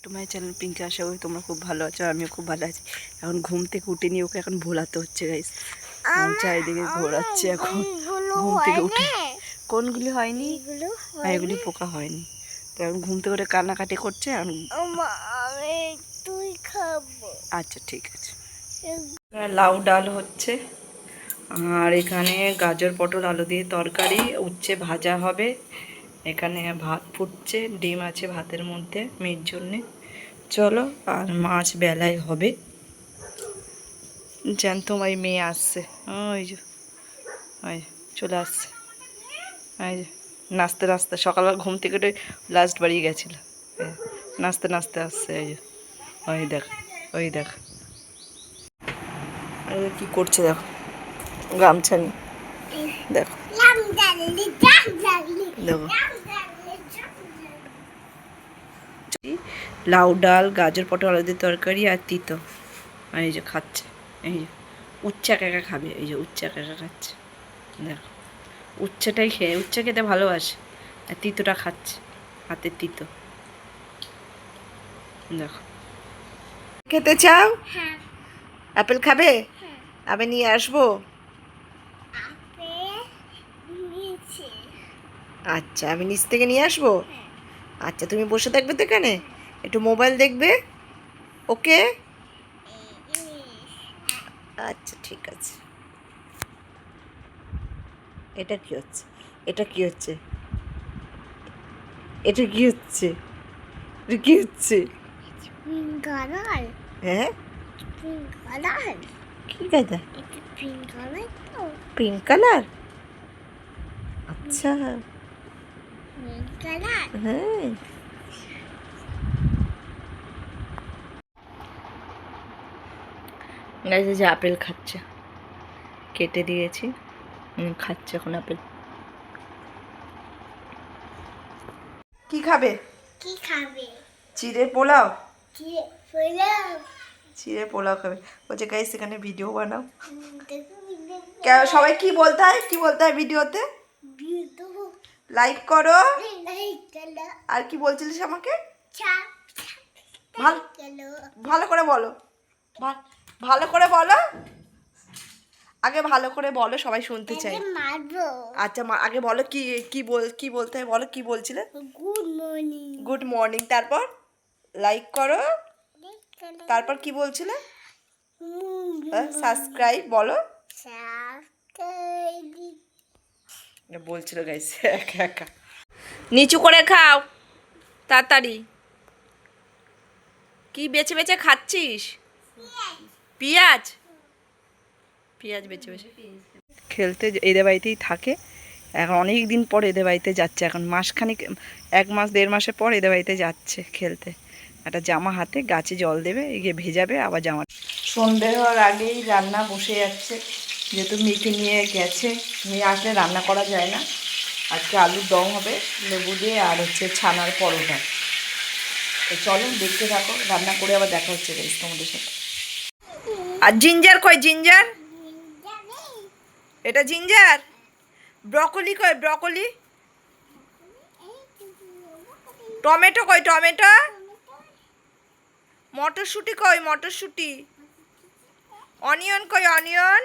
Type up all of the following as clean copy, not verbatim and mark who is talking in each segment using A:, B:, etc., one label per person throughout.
A: তোমার চ্যানেল পিঙ্কি, আশা করি তোমরা খুব ভালো আছো, আমিও খুব ভালো আছি। এখন ঘুম থেকে উঠে নিয়ে ওকে এখন ভোলাতে হচ্ছে গাইস। চারিদিকে ঘোরাচ্ছে এখন ঘুম থেকে উঠে। কোনগুলি হয়নি? এগুলি পোকা হয়নি। তো এখন ঘুম থেকে উঠে কান্নাকাটি করছে। আচ্ছা ঠিক আছে। লাউ ডাল হচ্ছে, আর এখানে গাজর পটল আলু দিয়ে তরকারি, উচ্ছে ভাজা হবে। এখানে ভাত ফুটছে, ডিম আছে ভাতের মধ্যে মেয়ের জন্যে। চলো, আর মাছ বেলায় হবে। জ্যান্ত ওই মেয়ে আসছে, ওই যে ওই চলে আসছে। ওই যে নাচতে নাচতে, সকালবেলা ঘুম থেকে লাস্ট বাড়িয়ে গেছিলো, নাচতে নাচতে আসছে। এই যে ওই দেখ, ওই দেখ কি করছে, দেখো গামছা নিয়ে, দেখো দেখো। লাউ ডাল, গাজর পটল আলু দিয়ে তরকারি আর তিতো। আর এই যে খাচ্ছে, এই যে উচ্ছে একা খাবে, এই যে উচ্ছে একা খাচ্ছে। দেখো উচ্ছেটাই খেয়ে, উচ্ছে খেতে ভালোবাসে, আর তিতোটা খাচ্ছে, হাতের তিতো। দেখো খেতে চাও? আপেল খাবে? আমি নিয়ে আসবো। আচ্ছা, আমি নিচ থেকে নিয়ে আসবো। আচ্ছা, তুমি বসে থাকবে তো এখানে, একটু মোবাইল দেখবে, ওকে? আচ্ছা ঠিক আছে। এটা কি হচ্ছে? এটা কি হচ্ছে? এটা কি হচ্ছে? এটা কি হচ্ছে? হ্যাঁ, কি গাদা? Pink colour. আচ্ছা হ্যাঁ। গাইস, যে আপেল খাচ্ছে, কেটে দিয়েছি, খাচ্ছে এখন আপেল। কি খাবে? কি খাবে? চিড়ে পোলাও। চিড়ে পোলাও খাবে। বলছে গাইস এখানে ভিডিও বানাও। সবাই কি বলতে হয়, কি বলতে হয় ভিডিওতে? লাইক করো। আর কি বলছিলিস আমাকে? ভালো করে বলো, ভালো করে বলো, আগে ভালো করে বলো, সবাই শুনতে চাই। আচ্ছা আগে বলো, কি বলতে হয় বলো, কি বলছিলে? Good morning. গুড মর্নিং, তারপর লাইক করো, তারপর কি বলছিলে? সাবস্ক্রাইব বলো। বলছিল গাইস একা একা। নিচু করে খাও তাড়াতাড়ি। কি বেছে বেছে খাচ্ছিস? পেঁয়াজ। পেঁয়াজ বেছে বেছে খেলতে এদের বাড়িতেই থাকে। এখন অনেক দিন পর এদের বাড়িতে যাচ্ছে, এখন মাসখানিক, 1 মাস 1.5 মাসের পর এদের বাড়িতে যাচ্ছে খেলতে। একটা জামা হাতে, গাছে জল দেবে, এগিয়ে ভেজাবে আবার জামা। সন্ধে হওয়ার আগেই রান্না বসে যাচ্ছে, যেহেতু মেয়েকে নিয়ে গেছে, মেয়ে আসলে রান্না করা যায় না। আজকে আলুর দম হবে লেবু দিয়ে, আর হচ্ছে ছানার পরোটা। তো চলো দেখতে থাকো, রান্না করে আবার দেখা হচ্ছে গাইস তোমাদের সাথে। আর জিঞ্জার কই? জিঞ্জার, এটা জিঞ্জার। ব্রকলি কই? ব্রকলি। টমেটো কই? টমেটো। মটরশুঁটি কই? মটরশুঁটি। অনিয়ন কই? অনিয়ন।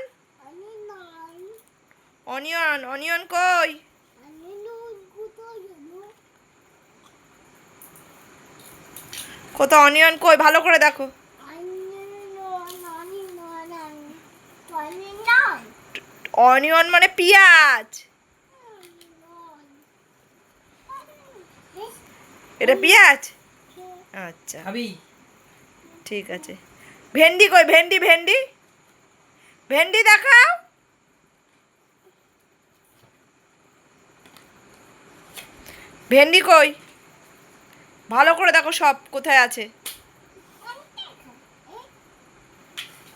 A: অনিয়ন, অনিয়ন কই? কোথাও অনিয়ন কই? ভালো করে দেখো। অনিয়ন মানে পেঁয়াজ। এটা পেঁয়াজ। আচ্ছা ঠিক আছে। ভেন্ডি কই? ভেন্ডি, ভেন্ডি, ভেন্ডি দেখাও। ভেন্ডি কই? ভালো করে দেখো সব কোথায় আছে।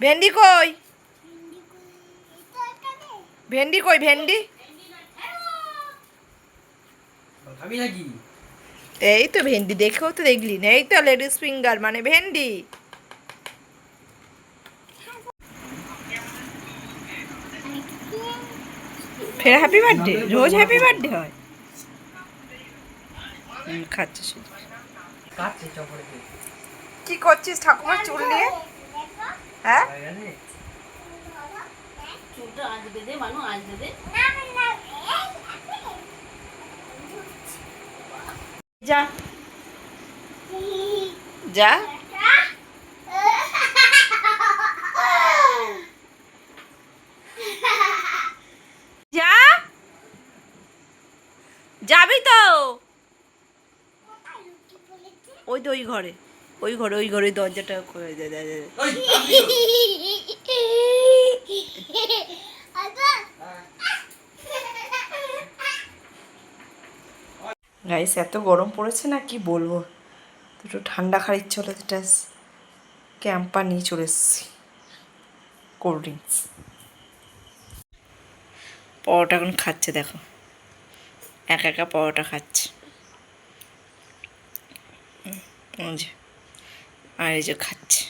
A: ভেন্ডি কই? ভেন্ডি কই? ভেন্ডি। এই তো ভেন্ডি, দেখেও তো দেখলি না। এই তো লেডিস ফিঙ্গার মানে ভেন্ডি। ফের হ্যাপি বার্থডে, রোজ হ্যাপি বার্থডে হয়। খাচ্ছে শুধু। কি করছিস ঠাকুমার চুল নিয়ে? হ্যাঁ
B: চুলটা আজ বেঁধে মানু আজ বেঁধে
A: যা যা যা যাবি তো ওই তো ওই ঘরে ওই দরজাটা করে দে দে দে। গাইস এত গরম পড়েছে না কি বলবো, একটু ঠান্ডা খাওয়ার ইচ্ছে হলো, এটা ক্যাম্পা নিয়ে চলে এসেছি, কোল্ড ড্রিঙ্কস। পরোটা এখন খাচ্ছে দেখো, একা একা পরোটা খাচ্ছে। আর এই যে খাচ্ছে।